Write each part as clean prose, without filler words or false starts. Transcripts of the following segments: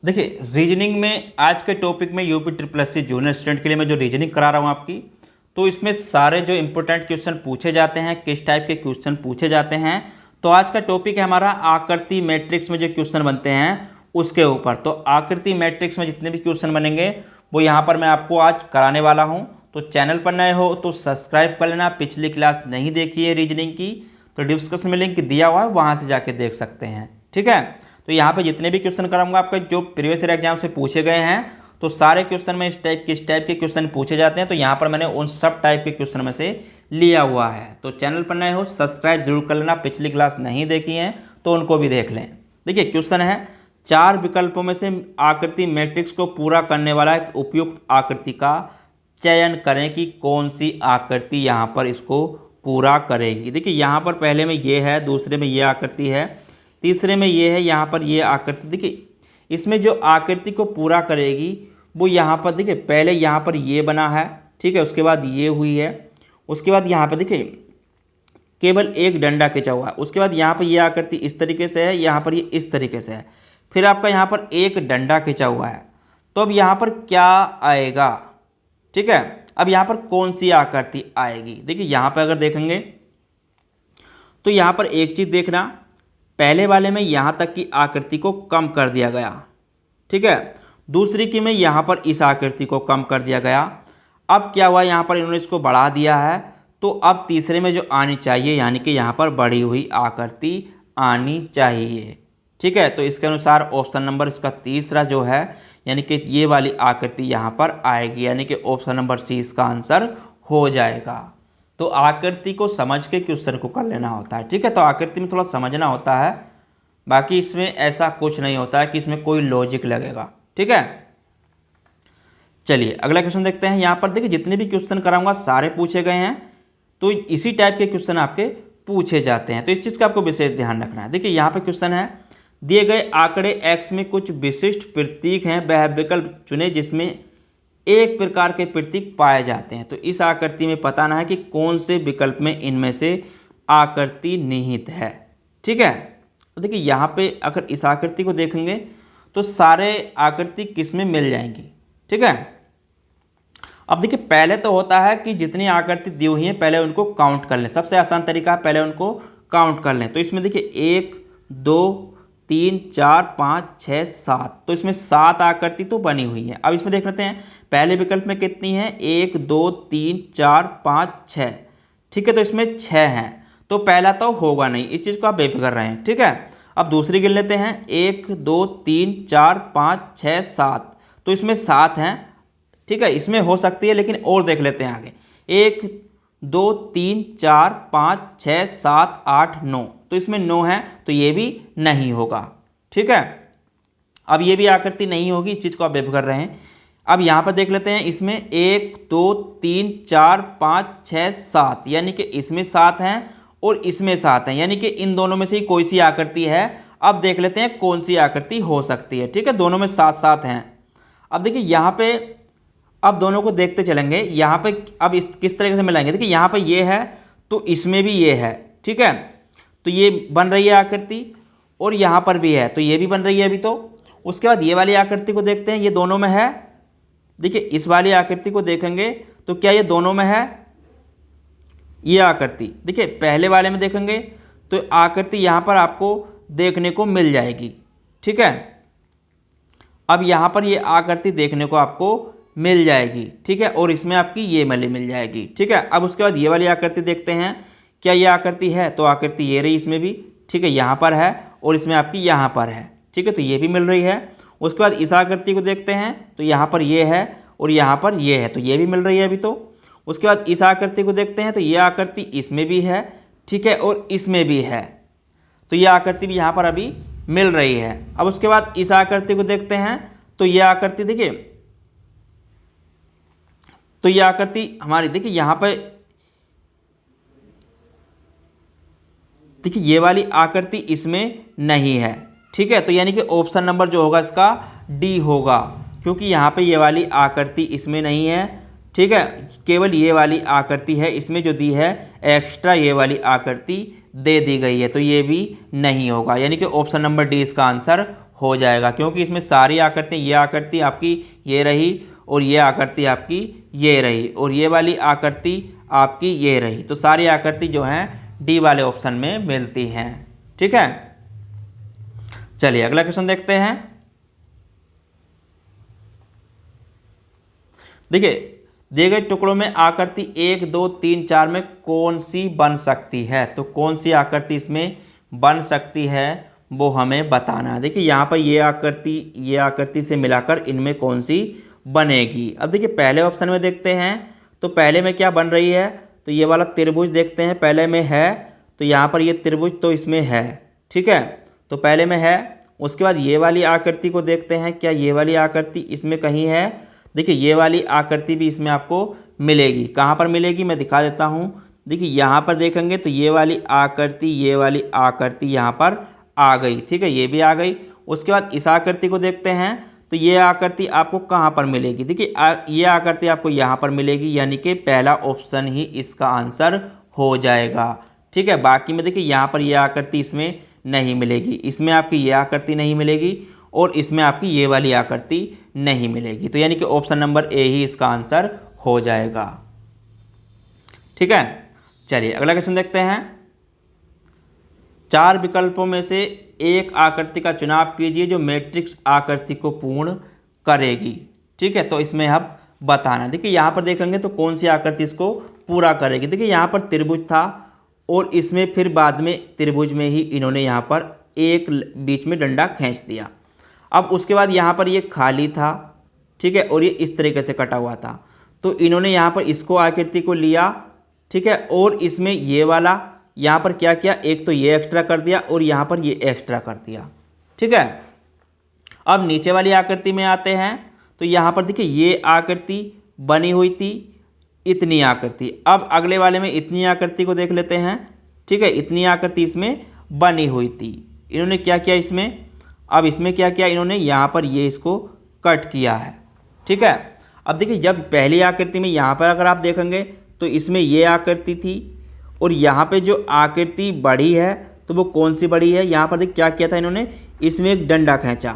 देखिए रीजनिंग में आज के टॉपिक में UP triple S C junior student के लिए मैं जो रीजनिंग करा रहा हूँ आपकी, तो इसमें सारे जो इंपॉर्टेंट क्वेश्चन पूछे जाते हैं, किस टाइप के क्वेश्चन पूछे जाते हैं। तो आज का टॉपिक है हमारा आकृति मैट्रिक्स में जो क्वेश्चन बनते हैं उसके ऊपर। तो आकृति मैट्रिक्स में जितने भी क्वेश्चन बनेंगे वो यहाँ पर मैं आपको आज कराने वाला हूँ। तो चैनल पर नए हो तो सब्सक्राइब कर लेना। पिछली क्लास नहीं देखी है रीजनिंग की तो डिस्क्रिप्शन में लिंक दिया हुआ है, वहाँ से जाके देख सकते हैं। ठीक है, तो यहाँ पे जितने भी क्वेश्चन कराऊंगा आपका जो प्रीवियस ईयर एग्जाम से पूछे गए हैं, तो सारे क्वेश्चन में इस टाइप किस टाइप के क्वेश्चन पूछे जाते हैं, तो यहाँ पर मैंने उन सब टाइप के क्वेश्चन में से लिया हुआ है। तो चैनल पर नए हो सब्सक्राइब जरूर कर लेना। पिछली क्लास नहीं देखी है तो उनको भी देख लें। देखिए क्वेश्चन है, 4 विकल्पों में से आकृति मैट्रिक्स को पूरा करने वाला एक उपयुक्त आकृति का चयन करें कि कौन सी आकृति यहाँ पर इसको पूरा करेगी। देखिए यहाँ पर पहले में ये है, दूसरे में ये आकृति है, तीसरे में ये है, यहाँ पर ये आकृति। देखिए इसमें जो आकृति को पूरा करेगी वो यहाँ पर देखिए पहले यहाँ पर ये बना है, ठीक है, उसके बाद ये हुई है, उसके बाद यहाँ पर देखिए केवल एक डंडा खिंचा हुआ है, उसके बाद यहाँ पर ये आकृति इस तरीके से है, यहाँ पर ये इस तरीके से है, फिर आपका यहाँ पर एक डंडा खिंचा हुआ है। तो अब यहाँ पर क्या आएगा, ठीक है, अब यहाँ पर कौन सी आकृति आएगी। देखिए यहाँ पर अगर देखेंगे तो यहाँ पर एक चीज़ देखना, पहले वाले में यहाँ तक की आकृति को कम कर दिया गया, ठीक है, दूसरी की में यहाँ पर इस आकृति को कम कर दिया गया। अब क्या हुआ, यहाँ पर इन्होंने इसको बढ़ा दिया है, तो अब तीसरे में जो आनी चाहिए यानी कि यहाँ पर बढ़ी हुई आकृति आनी चाहिए। ठीक है, तो इसके अनुसार ऑप्शन नंबर इसका तीसरा जो है यानी कि ये वाली आकृति यहाँ पर आएगी, यानी कि ऑप्शन नंबर सी इसका आंसर हो जाएगा। तो आकृति को समझ के क्वेश्चन को कर लेना होता है। ठीक है, तो आकृति में थोड़ा समझना होता है, बाकी इसमें ऐसा कुछ नहीं होता है कि इसमें कोई लॉजिक लगेगा। ठीक है, चलिए अगला क्वेश्चन देखते हैं। यहाँ पर देखिए जितने भी क्वेश्चन कराऊंगा सारे पूछे गए हैं, तो इसी टाइप के क्वेश्चन आपके पूछे जाते हैं, तो इस चीज़ का आपको विशेष ध्यान रखना है। देखिए यहाँ पर क्वेश्चन है, दिए गए आंकड़े x में कुछ विशिष्ट प्रतीक हैं, वह विकल्प चुने जिसमें एक प्रकार के प्रतीक पाए जाते हैं। तो इस आकृति में बताना है कि कौन से विकल्प में इनमें से आकृति निहित है। ठीक है, तो देखिए यहाँ पे अगर इस आकृति को देखेंगे तो सारे आकृति किस में मिल जाएंगी। ठीक है, अब देखिए पहले तो होता है कि जितनी आकृति दी हुई है पहले उनको काउंट कर लें। सबसे आसान तरीका है पहले उनको काउंट कर लें। तो इसमें देखिए 1 2 3 4 5 6 7, तो इसमें 7 आकृति तो बनी हुई है। अब इसमें देख लेते हैं पहले विकल्प में कितनी है, 1 2 3 4 5 6। ठीक है, तो इसमें 6 हैं, तो पहला तो होगा नहीं, इस चीज़ को आप बेफिक्र रहें। ठीक है, अब दूसरी गिन लेते हैं, 1 2 3 4 5 6 7, तो इसमें 7 हैं। ठीक है, इसमें हो सकती है लेकिन और देख लेते हैं आगे, 1 2 3 4 5 6 7 8 9, तो इसमें 9 है, तो ये भी नहीं होगा। ठीक है, अब ये भी आकृति नहीं होगी, इस चीज़ को आप बेफिक्र रहें। अब यहाँ पर देख लेते हैं, इसमें 1 2 3 4 5 6 7, यानी कि इसमें 7 हैं और इसमें 7 हैं, यानी कि इन दोनों में से ही कोई सी आकृति है। अब देख लेते हैं कौन सी आकृति हो सकती है। ठीक है, दोनों में 7 7 हैं। अब देखिए यहाँ पे अब दोनों को देखते चलेंगे, यहाँ पे अब इस किस तरीके से मिलाएंगे। देखिए यहाँ पे ये है तो इसमें भी ये है। ठीक है, तो ये बन रही है आकृति और यहाँ पर भी है तो ये भी बन रही है अभी। तो उसके बाद ये वाली आकृति को देखते हैं, ये दोनों में है। देखिए इस वाली आकृति को देखेंगे तो क्या ये दोनों में है, ये आकृति। देखिए पहले वाले में देखेंगे तो आकृति यहाँ पर आपको देखने को मिल जाएगी। ठीक है, अब यहाँ पर ये आकृति देखने को आपको मिल जाएगी। ठीक है, और इसमें आपकी ये वाली मिल जाएगी। ठीक है, अब उसके बाद ये वाली आकृति देखते हैं, क्या ये आकृति है, तो आकृति ये रही इसमें भी। ठीक है, यहाँ पर है और इसमें आपकी यहाँ पर है। ठीक है, तो ये भी मिल रही है। उसके बाद इस आकृति को देखते हैं तो यहाँ पर ये है और यहाँ पर ये है, तो ये भी मिल रही है अभी। तो उसके बाद इस आकृति को देखते हैं तो ये आकृति इसमें भी है, ठीक है, और इसमें भी है, तो ये आकृति भी यहाँ पर अभी मिल रही है। अब उसके बाद इस आकृति को देखते हैं तो ये आकृति देखिए, तो ये आकृति हमारी देखिए यहाँ पर देखिए ये वाली आकृति इसमें नहीं है। ठीक है, तो यानी कि ऑप्शन नंबर जो होगा इसका डी होगा, क्योंकि यहाँ पे ये वाली आकृति इसमें नहीं है। ठीक है, केवल ये वाली आकृति है, इसमें जो दी है एक्स्ट्रा ये वाली आकृति दे दी गई है, तो ये भी नहीं होगा, यानी कि ऑप्शन नंबर डी इसका आंसर हो जाएगा, क्योंकि इसमें सारी आकृति, ये आकृति आपकी ये रही और ये आकृति आपकी ये रही और ये वाली आकृति आपकी ये रही। तो सारी आकृति जो हैं डी वाले ऑप्शन में मिलती हैं। ठीक है, चलिए अगला क्वेश्चन देखते हैं। देखिए, दिए गए टुकड़ों में आकृति 1, 2, 3, 4 में कौन सी बन सकती है? तो कौन सी आकृति इसमें बन सकती है वो हमें बताना है। देखिए यहाँ पर ये आकृति से मिलाकर इनमें कौन सी बनेगी। अब देखिए पहले ऑप्शन में देखते हैं, तो पहले में क्या बन रही है, तो ये वाला त्रिभुज देखते हैं, पहले में है, तो यहाँ पर ये त्रिभुज तो इसमें है। ठीक है, तो पहले में है। उसके बाद ये वाली आकृति को देखते हैं, क्या ये वाली आकृति इसमें कहीं है? देखिए ये वाली आकृति भी इसमें आपको मिलेगी। कहाँ पर मिलेगी मैं दिखा देता हूँ। देखिए यहाँ पर देखेंगे तो ये वाली आकृति यहाँ पर आ गई। ठीक है, ये भी आ गई। उसके बाद इस आकृति को देखते हैं, तो ये आकृति आपको कहाँ पर मिलेगी? देखिए ये आकृति आपको यहाँ पर मिलेगी, यानी कि पहला ऑप्शन ही इसका आंसर हो जाएगा। ठीक है, बाकी में देखिए यहाँ पर ये आकृति इसमें नहीं मिलेगी, इसमें आपकी ये आकृति नहीं मिलेगी और इसमें आपकी ये वाली आकृति नहीं मिलेगी। तो यानी कि ऑप्शन नंबर ए ही इसका आंसर हो जाएगा। ठीक है, चलिए अगला क्वेश्चन देखते हैं। 4 विकल्पों में से एक आकृति का चुनाव कीजिए जो मैट्रिक्स आकृति को पूर्ण करेगी। ठीक है, तो इसमें अब बताना। देखिए यहाँ पर देखेंगे तो कौन सी आकृति इसको पूरा करेगी। देखिए यहाँ पर त्रिभुज था और इसमें फिर बाद में त्रिभुज में ही इन्होंने यहाँ पर एक बीच में डंडा खींच दिया। अब उसके बाद यहाँ पर ये खाली था। ठीक है, और ये इस तरीके से कटा हुआ था, तो इन्होंने यहाँ पर इसको आकृति को लिया। ठीक है, और इसमें ये वाला यहाँ पर क्या किया, एक तो ये एक्स्ट्रा कर दिया और यहाँ पर ये एक्स्ट्रा कर दिया। ठीक है, अब नीचे वाली आकृति में आते हैं, तो यहाँ पर देखिए ये आकृति बनी हुई थी, इतनी आकृति। अब अगले वाले में इतनी आकृति को देख लेते हैं। ठीक है, इतनी आकृति इसमें बनी हुई थी। इन्होंने क्या किया इसमें, अब इसमें क्या किया इन्होंने, यहाँ पर ये इसको कट किया है। ठीक है, अब देखिए जब पहली आकृति में यहाँ पर अगर आप देखेंगे तो इसमें ये आकृति थी और यहाँ पे जो आकृति बढ़ी है तो वो कौन सी बढ़ी है, यहाँ पर देखिए क्या किया था इन्होंने, इसमें एक डंडा खींचा।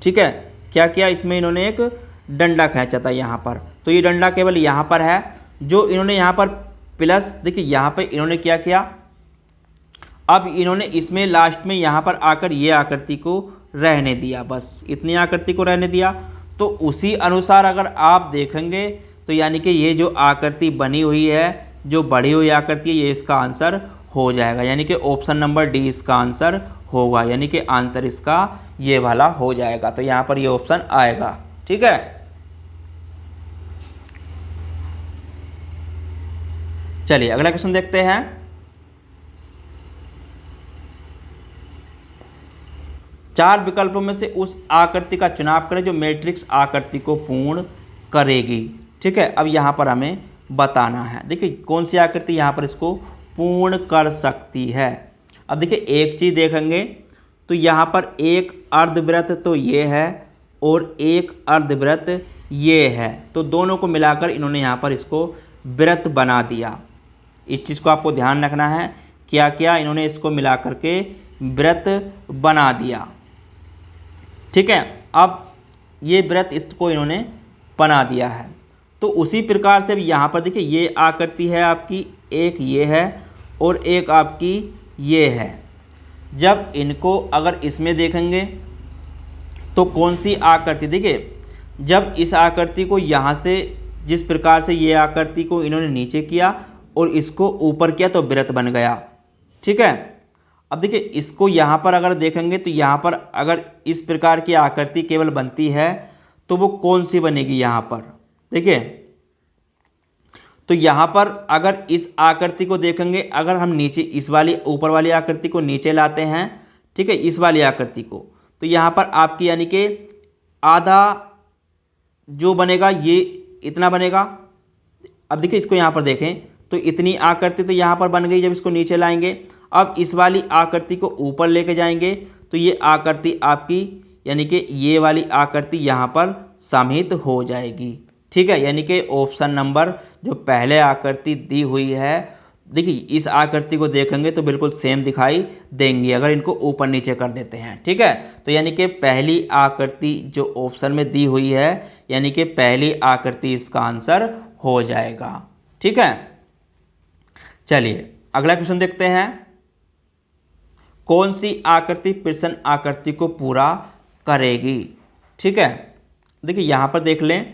ठीक है, क्या किया इसमें इन्होंने एक डंडा खींचा था यहाँ पर, तो ये डंडा केवल यहाँ पर है। जो इन्होंने यहाँ पर प्लस, देखिए यहाँ पे इन्होंने क्या किया, अब इन्होंने इसमें लास्ट में यहाँ पर आकर ये आकृति को रहने दिया, बस इतनी आकृति को रहने दिया। तो उसी अनुसार अगर आप देखेंगे तो यानी कि ये जो आकृति बनी हुई है, जो बढ़ी हुई आकृति है, ये इसका आंसर हो जाएगा। यानी कि ऑप्शन नंबर डी इसका आंसर होगा, यानी कि आंसर इसका ये वाला हो जाएगा। तो यहाँ पर ये ऑप्शन आएगा। ठीक है, चलिए अगला क्वेश्चन देखते हैं। चार विकल्पों में से उस आकृति का चुनाव करें जो मैट्रिक्स आकृति को पूर्ण करेगी। ठीक है, अब यहाँ पर हमें बताना है। देखिए कौन सी आकृति यहाँ पर इसको पूर्ण कर सकती है। अब देखिए एक चीज़ देखेंगे तो यहाँ पर एक अर्धवृत्त तो ये है और एक अर्धवृत्त ये है, तो दोनों को मिलाकर इन्होंने यहाँ पर इसको वृत्त बना दिया। इस चीज़ को आपको ध्यान रखना है, क्या क्या इन्होंने इसको मिलाकर के वृत्त बना दिया। ठीक है, अब ये वृत्त इसको इन्होंने बना दिया है। तो उसी प्रकार से यहाँ पर देखिए ये आकृति है आपकी, एक ये है और एक आपकी ये है। जब इनको अगर इसमें देखेंगे तो कौन सी आकृति, देखिए जब इस आकृति को यहाँ से जिस प्रकार से ये आकृति को इन्होंने नीचे किया और इसको ऊपर किया तो वृत्त बन गया। ठीक है, अब देखिए इसको यहाँ पर अगर देखेंगे तो यहाँ पर अगर इस प्रकार की आकृति केवल बनती है तो वो कौन सी बनेगी यहाँ पर, देखिए तो यहाँ पर अगर इस आकृति को देखेंगे, अगर हम नीचे इस वाली ऊपर वाली आकृति को नीचे लाते हैं, ठीक है, इस वाली आकृति को, तो यहाँ पर आपकी यानी कि आधा जो बनेगा ये इतना बनेगा। अब देखिए इसको यहाँ पर देखें तो इतनी आकृति तो यहाँ पर बन गई। जब इसको नीचे लाएंगे, अब इस वाली आकृति को ऊपर लेके जाएंगे तो ये आकृति आपकी यानी कि ये वाली आकृति यहाँ पर समाहित हो जाएगी। ठीक है, यानी कि ऑप्शन नंबर जो पहले आकृति दी हुई है देखिए इस आकृति को देखेंगे तो बिल्कुल सेम दिखाई देंगी अगर इनको ऊपर नीचे कर देते हैं, ठीक है। तो यानी कि पहली आकृति जो ऑप्शन में दी हुई है, यानी कि पहली आकृति इसका आंसर हो जाएगा, ठीक है। चलिए अगला क्वेश्चन देखते हैं। कौन सी आकृति प्रश्न आकृति को पूरा करेगी, ठीक है। देखिए यहाँ पर देख लें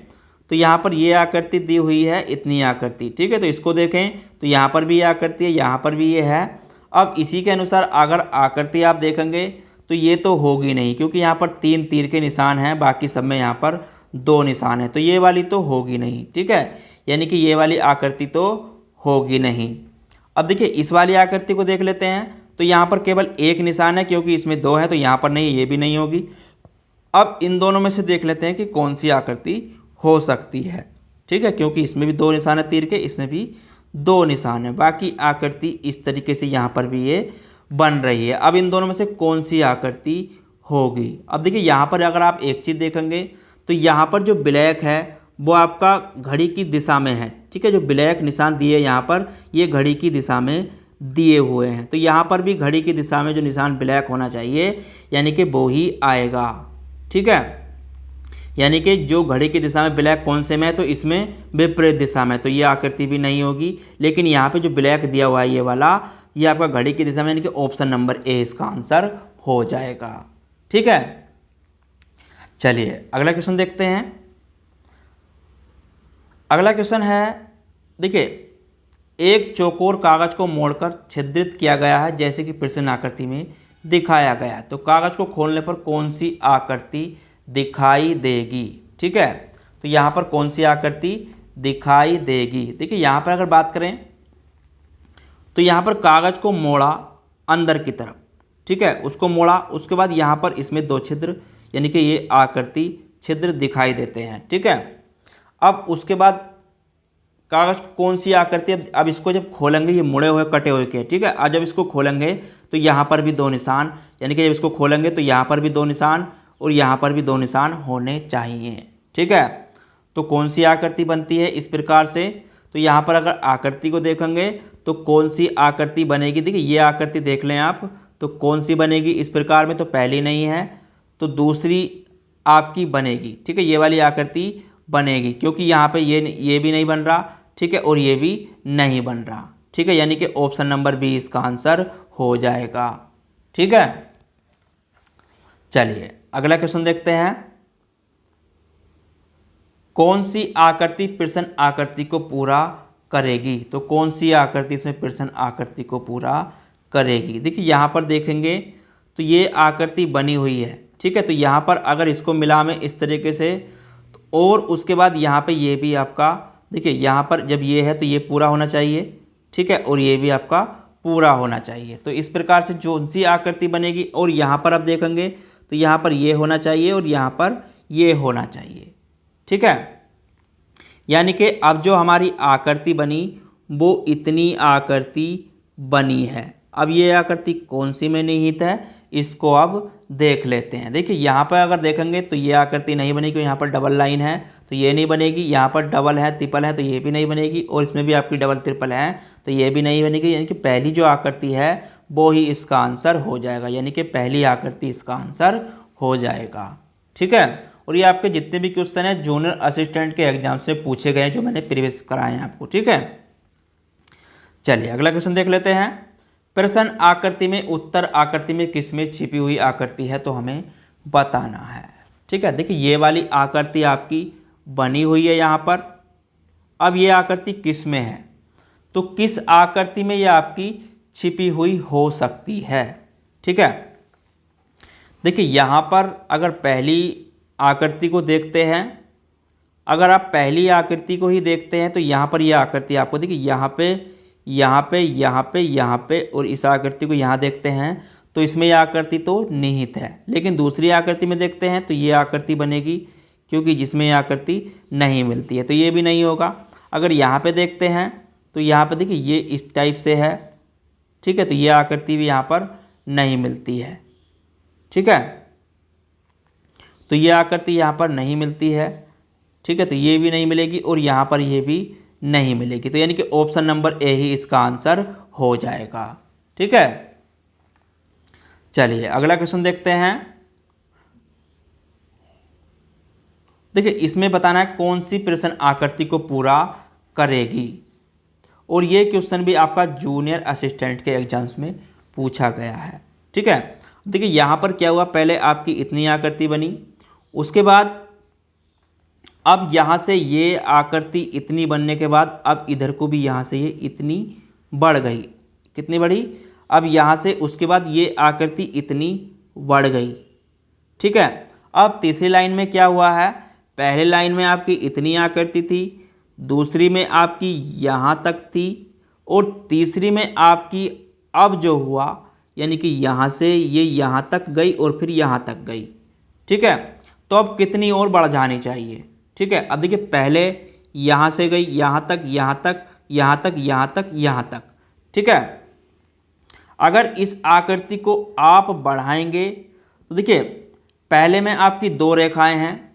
तो यहाँ पर ये आकृति दी हुई है, इतनी आकृति, ठीक है। तो इसको देखें तो यहाँ पर भी ये आकृति है, यहाँ पर भी ये है। अब इसी के अनुसार अगर आकृति आप देखेंगे तो ये तो होगी नहीं, क्योंकि यहाँ पर 3 तीर के निशान हैं, बाकी सब में यहाँ पर 2 निशान है, तो ये वाली तो होगी नहीं, ठीक है। यानी कि ये वाली आकृति तो होगी नहीं। अब देखिए इस वाली आकृति को देख लेते हैं तो यहाँ पर केवल 1 निशान है, क्योंकि इसमें 2 है, तो यहाँ पर नहीं, ये भी नहीं होगी। अब इन दोनों में से देख लेते हैं कि कौन सी आकृति हो सकती है, ठीक है, क्योंकि इसमें भी 2 निशान है तीर के, इसमें भी 2 निशान है, बाकी आकृति इस तरीके से यहाँ पर भी ये बन रही है। अब इन दोनों में से कौन सी आकृति होगी। अब देखिए यहाँ पर अगर आप एक चीज़ देखेंगे तो यहाँ पर जो ब्लैक है वो आपका घड़ी की दिशा में है, ठीक है। जो ब्लैक निशान दिए यहाँ पर, ये घड़ी की दिशा में दिए हुए हैं, तो यहाँ पर भी घड़ी की दिशा में जो निशान ब्लैक होना चाहिए, यानी कि वो ही आएगा, ठीक है। यानी कि जो घड़ी की दिशा में ब्लैक कौन से में है, तो इसमें विपरीत दिशा में, तो ये आकृति भी नहीं होगी। लेकिन यहाँ पे जो ब्लैक दिया हुआ है ये वाला, ये आपका घड़ी की दिशा में, यानी कि ऑप्शन नंबर ए इसका आंसर हो जाएगा, ठीक है। चलिए अगला क्वेश्चन देखते हैं। अगला क्वेश्चन है, देखिए एक चौकोर कागज को मोड़कर छिद्रित किया गया है, जैसे कि प्रश्न आकृति में दिखाया गया है। तो कागज को खोलने पर कौन सी आकृति दिखाई देगी, ठीक है। तो यहाँ पर कौन सी आकृति दिखाई देगी। देखिए यहाँ पर अगर बात करें तो यहाँ पर कागज को मोड़ा अंदर की तरफ, ठीक है, उसको मोड़ा, उसके बाद यहाँ पर इसमें 2 छिद्र, यानी कि ये आकृति छिद्र दिखाई देते हैं, ठीक है। अब उसके बाद कागज कौन सी आकृति, अब इसको जब खोलेंगे, ये मुड़े हुए कटे हुए के, ठीक है। आज जब इसको खोलेंगे तो यहाँ पर भी 2 निशान, यानी कि जब इसको खोलेंगे तो यहाँ पर भी 2 निशान और यहाँ पर भी 2 निशान होने चाहिए, ठीक है। तो कौन सी आकृति बनती है इस प्रकार से। तो यहाँ पर अगर आकृति को देखेंगे तो कौन सी आकृति बनेगी। देखिए ये आकृति देख लें आप, तो कौन सी बनेगी इस प्रकार में, तो पहली नहीं है तो दूसरी आपकी बनेगी, ठीक है। ये वाली आकृति बनेगी, क्योंकि यहाँ पे ये भी नहीं बन रहा, ठीक है, और ये भी नहीं बन रहा, ठीक है। यानी कि ऑप्शन नंबर बी इसका आंसर हो जाएगा, ठीक है। चलिए अगला क्वेश्चन देखते हैं। कौन सी आकृति प्रश्न आकृति को पूरा करेगी। तो कौन सी आकृति इसमें प्रश्न आकृति को पूरा करेगी। देखिए यहाँ पर देखेंगे तो ये आकृति बनी हुई है, ठीक है। तो यहाँ पर अगर इसको मिला में इस तरीके से, और उसके बाद यहाँ पे ये भी आपका, देखिए यहाँ पर जब ये है तो ये पूरा होना चाहिए, ठीक है, और ये भी आपका पूरा होना चाहिए। तो इस प्रकार से जो सी आकृति बनेगी, और यहाँ पर आप देखेंगे तो यहाँ पर ये होना चाहिए और यहाँ पर ये होना चाहिए, ठीक है। यानी कि अब जो हमारी आकृति बनी वो इतनी आकृति बनी है। अब ये आकृति कौन सी में निहित है, इसको अब देख लेते हैं। देखिए यहाँ पर अगर देखेंगे तो ये आकृति नहीं बनेगी, यहाँ पर डबल लाइन है तो ये नहीं बनेगी, यहाँ पर डबल है ट्रिपल है तो ये भी नहीं बनेगी, और इसमें भी आपकी डबल ट्रिपल है तो ये भी नहीं बनेगी। यानी कि पहली जो आकृति है वो ही इसका आंसर हो जाएगा, यानी कि पहली आकृति इसका आंसर हो जाएगा, ठीक है। और ये आपके जितने भी क्वेश्चन है जूनियर असिस्टेंट के एग्जाम से पूछे गए हैं, जो मैंने प्रीवियस कराए हैं आपको, ठीक है। चलिए अगला क्वेश्चन देख लेते हैं। प्रश्न आकृति में उत्तर आकृति में किसमें छिपी हुई आकृति है, तो हमें बताना है, ठीक है। देखिए ये वाली आकृति आपकी बनी हुई है यहाँ पर। अब ये आकृति किस में है, तो किस आकृति में ये आपकी छिपी हुई हो सकती है, ठीक है। देखिए यहाँ पर अगर पहली आकृति को देखते हैं, अगर आप पहली आकृति को ही देखते हैं तो यहाँ पर यह आकृति आपको देखिए यहाँ पे यहाँ पे यहाँ पे यहाँ पे, और इस आकृति को यहाँ देखते हैं तो इसमें यह आकृति तो निहित है। लेकिन दूसरी आकृति में देखते हैं तो ये आकृति बनेगी, क्योंकि जिसमें यह आकृति नहीं मिलती है तो ये भी नहीं होगा। अगर यहाँ पे देखते हैं तो यहाँ पे देखिए ये इस टाइप से है, ठीक है, तो ये आकृति भी यहाँ पर नहीं मिलती है, ठीक है। तो ये आकृति यहाँ पर नहीं मिलती है, ठीक है, तो ये भी नहीं मिलेगी और यहाँ पर ये भी नहीं मिलेगी। तो यानी कि ऑप्शन नंबर ए ही इसका आंसर हो जाएगा। ठीक है, चलिए अगला क्वेश्चन देखते हैं। देखिए इसमें बताना है कौन सी प्रश्न आकृति को पूरा करेगी, और ये क्वेश्चन भी आपका जूनियर असिस्टेंट के एग्जाम्स में पूछा गया है। ठीक है, देखिए यहाँ पर क्या हुआ, पहले आपकी इतनी आकृति बनी, उसके बाद अब यहाँ से ये आकृति इतनी बनने के बाद अब इधर को भी यहाँ से ये इतनी बढ़ गई। कितनी बढ़ी, अब यहाँ से उसके बाद ये आकृति इतनी बढ़ गई। ठीक है, अब तीसरी लाइन में क्या हुआ है, पहले लाइन में आपकी इतनी आकृति थी, दूसरी में आपकी यहाँ तक थी, और तीसरी में आपकी अब जो हुआ यानी कि यहाँ से ये यहाँ तक गई और फिर यहाँ तक गई। ठीक है, तो अब कितनी और बढ़ जानी चाहिए। ठीक है, अब देखिए पहले यहाँ से गई यहाँ तक, यहाँ तक, यहाँ तक, यहाँ तक, यहाँ तक। ठीक है, अगर इस आकृति को आप बढ़ाएंगे तो देखिए पहले में आपकी 2 रेखाएं हैं,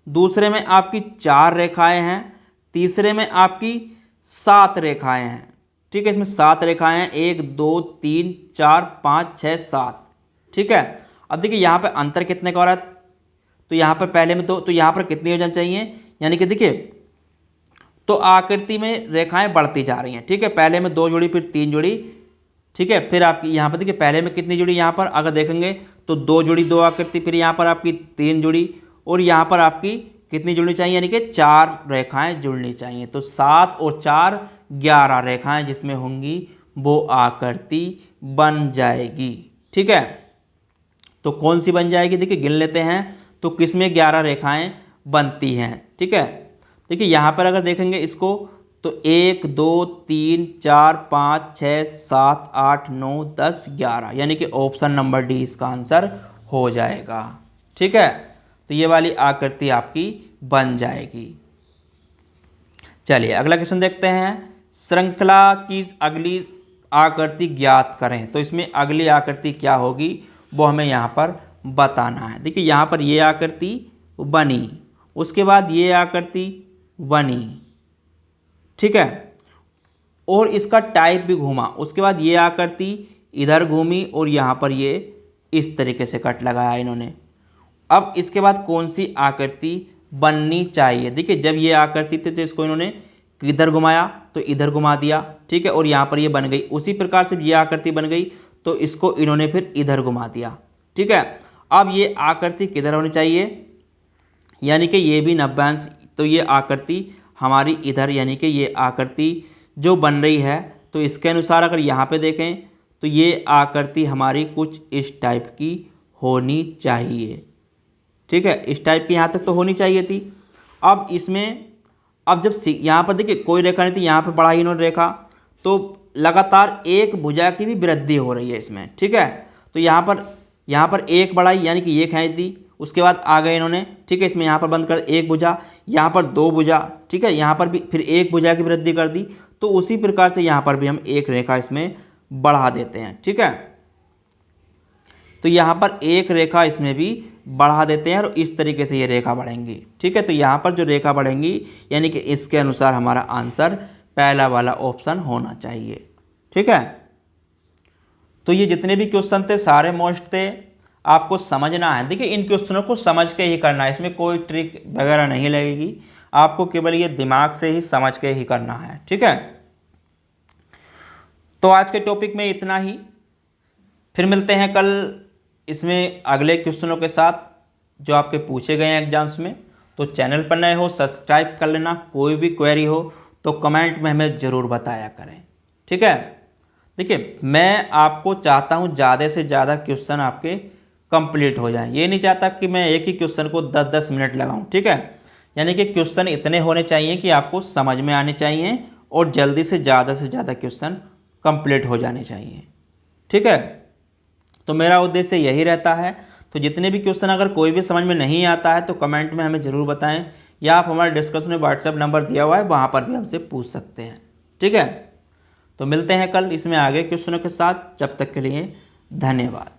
दूसरे में आपकी 4 रेखाएं हैं, तीसरे में आपकी 7 रेखाएं हैं। ठीक है, इसमें 7 रेखाएं हैं, 1 2 3 4 5 6 7। ठीक है, अब देखिए यहाँ पे अंतर कितने का हो रहा है, तो यहाँ पर पहले में 2, तो यहाँ पर कितनी हो जानी चाहिए, यानी कि देखिए तो आकृति में रेखाएं बढ़ती जा रही हैं। ठीक है, पहले में 2 जुड़ी फिर 3 जुड़ी। ठीक है, फिर आपकी यहाँ पर देखिए पहले में कितनी जुड़ी, यहाँ पर अगर देखेंगे तो 2 जुड़ी 2 आकृति, फिर यहाँ पर आपकी 3 जुड़ी, और यहाँ पर आपकी कितनी जुड़नी चाहिए, यानी कि 4 रेखाएं जुड़नी चाहिए। तो 7 और 4 11 रेखाएं जिसमें होंगी वो आकृति बन जाएगी। ठीक है, तो कौन सी बन जाएगी, देखिए गिन लेते हैं तो किसमें 11 रेखाएं बनती हैं। ठीक है, देखिए यहाँ पर अगर देखेंगे इसको तो 1 2 3 4 5 6 7 8 9 10 11, यानी कि ऑप्शन नंबर डी इसका आंसर हो जाएगा। ठीक है, तो ये वाली आकृति आपकी बन जाएगी। चलिए अगला क्वेश्चन देखते हैं, श्रृंखला की अगली आकृति ज्ञात करें। तो इसमें अगली आकृति क्या होगी वो हमें यहाँ पर बताना है। देखिए यहाँ पर ये आकृति बनी, उसके बाद ये आकृति बनी। ठीक है, और इसका टाइप भी घूमा, उसके बाद ये आकृति इधर घूमी और यहाँ पर ये इस तरीके से कट लगाया इन्होंने। अब इसके बाद कौन सी आकृति बननी चाहिए, देखिए जब ये आकृति थी तो इसको इन्होंने किधर घुमाया तो इधर घुमा दिया। ठीक है, और यहाँ पर ये बन गई, उसी प्रकार से ये आकृति बन गई तो इसको इन्होंने फिर इधर घुमा दिया। ठीक है, अब ये आकृति किधर होनी चाहिए, यानी कि ये भी 90 अंश, तो ये आकृति हमारी इधर, यानी कि ये आकृति जो बन रही है तो इसके अनुसार अगर यहाँ पे देखें तो ये आकृति हमारी कुछ इस टाइप की होनी चाहिए। ठीक है, इस टाइप की यहाँ तक तो होनी चाहिए थी। अब इसमें अब जब यहाँ पर देखिए कोई रेखा नहीं थी, यहाँ पर बढ़ाई इन्होंने रेखा, तो लगातार एक भुजा की भी वृद्धि हो रही है इसमें। ठीक है, तो यहाँ पर एक बढ़ाई यानी कि ये खींच दी, उसके बाद आ गए इन्होंने। ठीक है, इसमें यहाँ पर बंद कर एक भुजा, यहाँ पर 2 भुजा। ठीक है, यहाँ पर भी फिर एक भुजा की वृद्धि कर दी, तो उसी प्रकार से यहाँ पर भी हम एक रेखा इसमें बढ़ा देते हैं। ठीक है, तो यहाँ पर एक रेखा इसमें भी बढ़ा देते हैं और इस तरीके से ये रेखा बढ़ेंगी। ठीक है, तो यहाँ पर जो रेखा बढ़ेंगी यानी कि इसके अनुसार हमारा आंसर पहला वाला ऑप्शन होना चाहिए। ठीक है, तो ये जितने भी क्वेश्चन थे सारे मोस्ट थे, आपको समझना है। देखिए इन क्वेश्चनों को समझ के ही करना है, इसमें कोई ट्रिक वगैरह नहीं लगेगी, आपको केवल ये दिमाग से ही समझ के ही करना है। ठीक है, तो आज के टॉपिक में इतना ही, फिर मिलते हैं कल इसमें अगले क्वेश्चनों के साथ जो आपके पूछे गए हैं एग्जाम्स में। तो चैनल पर नए हो सब्सक्राइब कर लेना, कोई भी क्वेरी हो तो कमेंट में हमें ज़रूर बताया करें। ठीक है, देखिए मैं आपको चाहता हूँ ज़्यादा से ज़्यादा क्वेश्चन आपके कंप्लीट हो जाएं, ये नहीं चाहता कि मैं एक ही क्वेश्चन को 10-10 मिनट लगाऊं। ठीक है, यानी कि क्वेश्चन इतने होने चाहिए कि आपको समझ में आने चाहिए और जल्दी से ज़्यादा क्वेश्चन कंप्लीट हो जाने चाहिए। ठीक है, तो मेरा उद्देश्य यही रहता है। तो जितने भी क्वेश्चन अगर कोई भी समझ में नहीं आता है तो कमेंट में हमें ज़रूर बताएं, या आप हमारे डिस्कशन में व्हाट्सएप नंबर दिया हुआ है वहाँ पर भी हमसे पूछ सकते हैं। ठीक है, तो मिलते हैं कल इसमें आगे क्वेश्चनों के साथ, जब तक के लिए धन्यवाद।